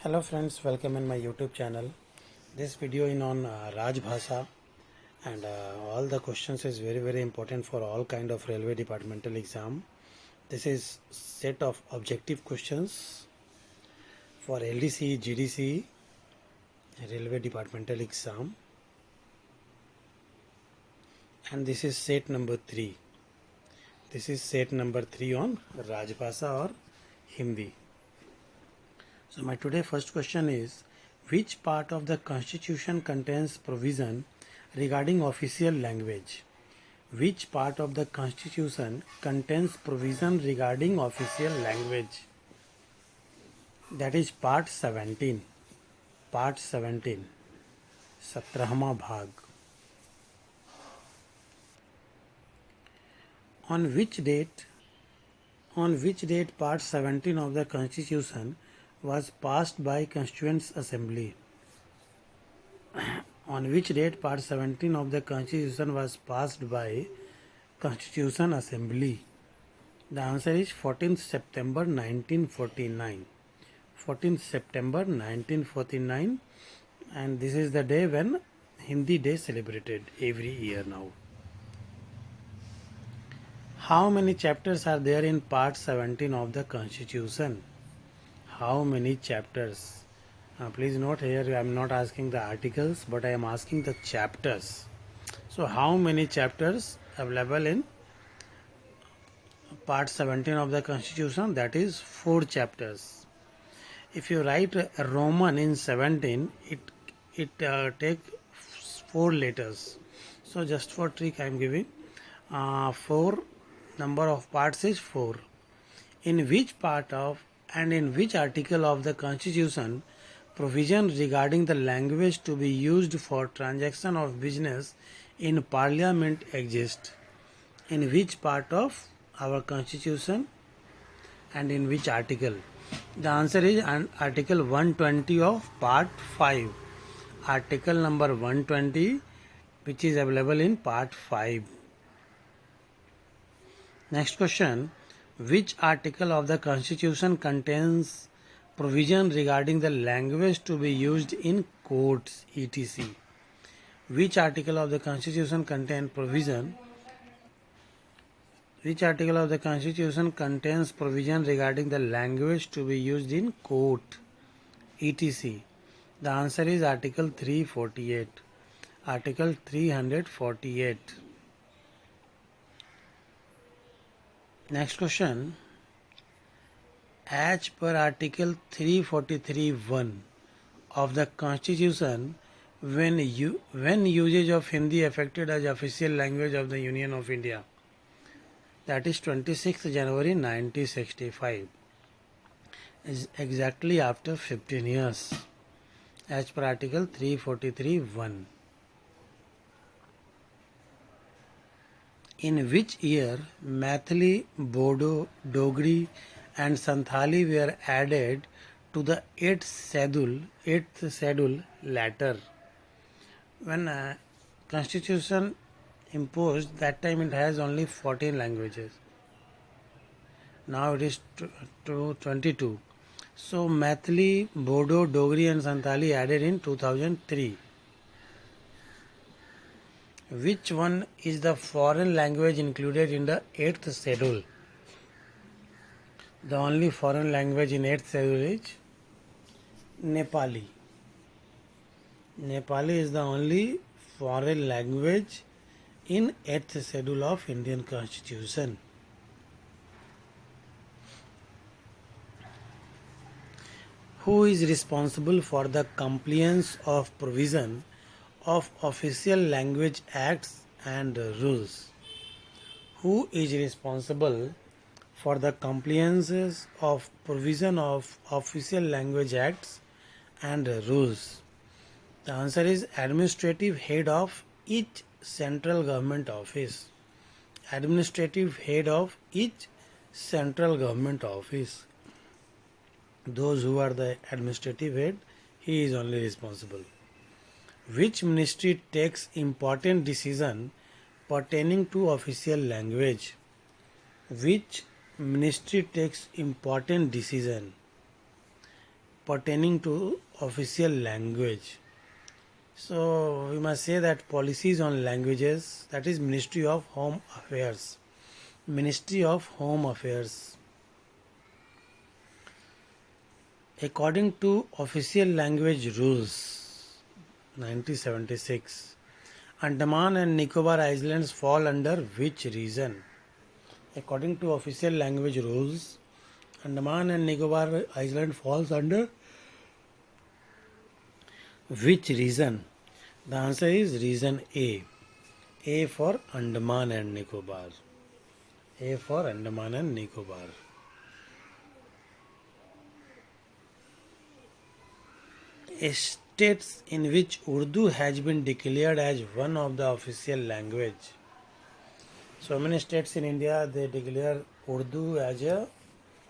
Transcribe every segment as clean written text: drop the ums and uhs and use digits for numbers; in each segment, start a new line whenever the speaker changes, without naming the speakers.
Hello friends, welcome in my YouTube channel. This video is on Raj Bhasha, and all the questions is very important for all kind of railway departmental exam. This is set of objective questions for LDC, GDC, railway departmental exam, and this is set number 3. This is set number 3 on Raj Bhasha or Hindi. So my today first question is, which part of the constitution contains provision regarding official language? Which part of the constitution contains provision regarding official language? That is part 17. Part 17. 17वां भाग. On which date part 17 of the constitution was passed by Constituent Assembly? On which date part 17 of the Constitution was passed by Constitution Assembly? The answer is 14th September 1949. 14th September 1949, and this is the day when Hindi Day celebrated every year now. How many chapters are there in part 17 of the Constitution? How many chapters? Please note here, I am not asking the articles, but I am asking the chapters. So how many chapters available in part 17 of the Constitution? That is 4 chapters. If you write Roman in 17, it take 4 letters. So just for trick I am giving 4 number of parts is 4. In which part of and in which article of the Constitution provision regarding the language to be used for transaction of business in Parliament exist? In which part of our Constitution and in which article? The answer is Article 120 of Part 5. Article number 120, which is available in Part 5. Next question. Which article of the Constitution contains provision regarding the language to be used in courts, etc.? Which article of the Constitution contains provision? Which article of the Constitution contains provision regarding the language to be used in court, etc.? The answer is Article 348. Article 348. Next question. As per Article 343(1) of the Constitution, when usage of Hindi affected as official language of the Union of India? That is 26th January 1965. Is exactly after 15 years. As per Article 343(1). In which year Maithili, Bodo, Dogri and Santhali were added to the 8th schedule latter? When Constitution imposed, that time it has only 14 languages. Now it is to 22. So Maithili, Bodo, Dogri and Santhali added in 2003. Which one is the foreign language included in the 8th schedule? The only foreign language in 8th schedule is Nepali. Nepali is the only foreign language in 8th schedule of Indian Constitution. Who is responsible for the compliance of provision of official language acts and rules? Who is responsible for the compliance of provision of official language acts and rules? The answer is administrative head of each central government office. Administrative head of each central government office. Those who are the administrative head, he is only responsible. Which ministry takes important decision pertaining to official language? Which ministry takes important decision pertaining to official language. So we must say that policies on languages, that is Ministry of Home Affairs. Ministry of Home Affairs. According to official language rules 1976, Andaman and Nicobar Islands fall under which region? According to official language rules, Andaman and Nicobar Island falls under which region? The answer is region A. A for Andaman and Nicobar. A for Andaman and Nicobar. States in which Urdu has been declared as one of the official language. So many states in India, they declare Urdu as a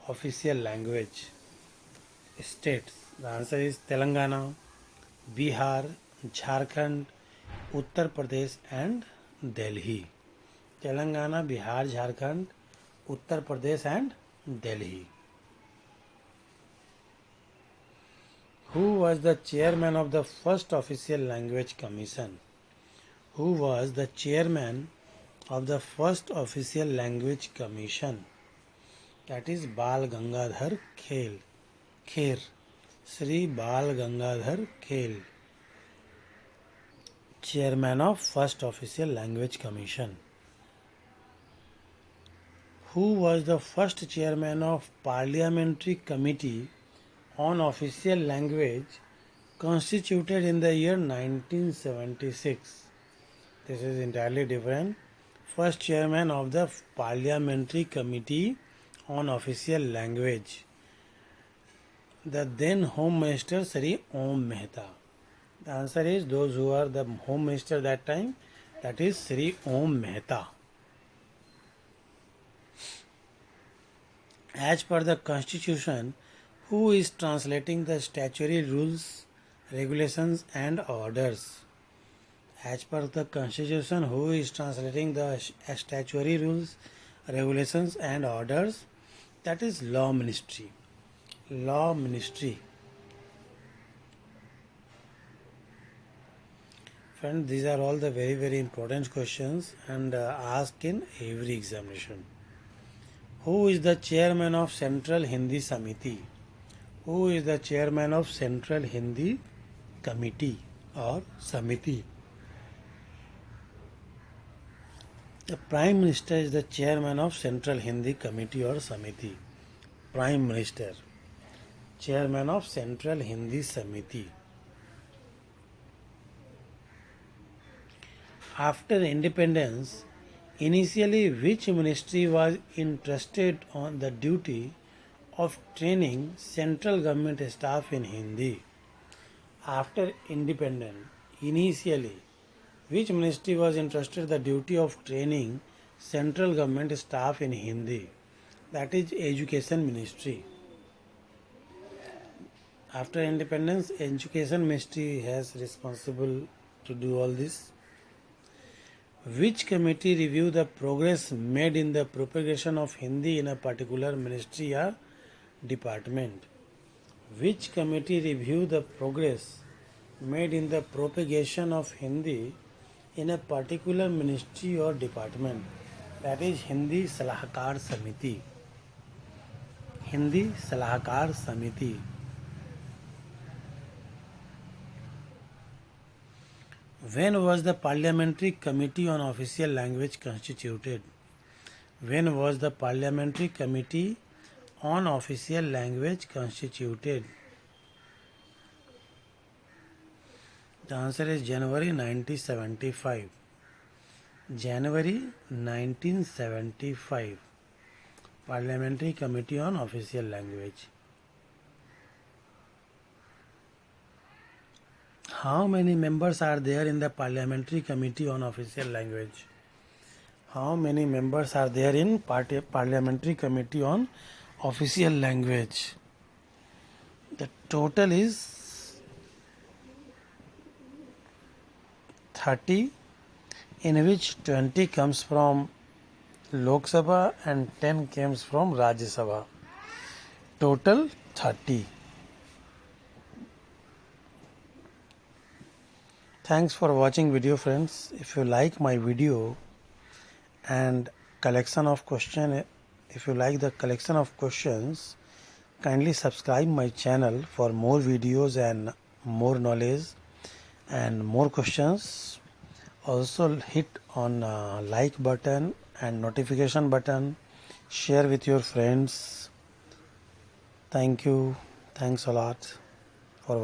official language. States. The answer is Telangana, Bihar, Jharkhand, Uttar Pradesh and Delhi. Telangana, Bihar, Jharkhand, Uttar Pradesh and Delhi. Who was the chairman of the first official language commission? Who was the chairman of the first official language commission? That is Bal Gangadhar Kher. Sri Bal Gangadhar Kher, chairman of first official language commission. Who was the first chairman of parliamentary committee on official language constituted in the year 1976? This is entirely different. First chairman of the parliamentary committee on official language, the then Home Minister Sri Om Mehta. The answer is those who are the Home Minister that time, that is Sri Om Mehta. As per the Constitution, who is translating the statutory rules, regulations and orders? As per the Constitution, who is translating the statutory rules, regulations and orders? That is Law Ministry. Law Ministry. Friends, these are all the very important questions and asked in every examination. Who is the chairman of Central Hindi Samiti? Who is the chairman of Central Hindi Committee or Samiti? The Prime Minister is the chairman of Central Hindi Committee or Samiti. Prime Minister, chairman of Central Hindi Samiti. After independence, initially which ministry was entrusted on the duty of training central government staff in Hindi? After independence, initially which ministry was entrusted the duty of training central government staff in Hindi? That is Education Ministry. After independence, Education Ministry has responsible to do all this. Which committee review the progress made in the propagation of Hindi in a particular ministry or department? Which committee review the progress made in the propagation of Hindi in a particular ministry or department? That is Hindi Salahkar Samiti. Hindi Salahkar Samiti. When was the Parliamentary Committee on Official Language constituted? When was the Parliamentary Committee on Official Language constituted? The answer is January 1975. January 1975. Parliamentary Committee on Official Language. How many members are there in the Parliamentary Committee on Official Language? How many members are there in Parliamentary Committee on Official Language? The total is 30, in which 20 comes from Lok Sabha and 10 comes from Rajya Sabha. Total 30. Thanks for watching video, friends. If you like my video and collection of question, if you like the collection of questions, kindly subscribe my channel for more videos and more knowledge and more questions. Also hit on like button and notification button. Share with your friends. Thank you. Thanks a lot for watching.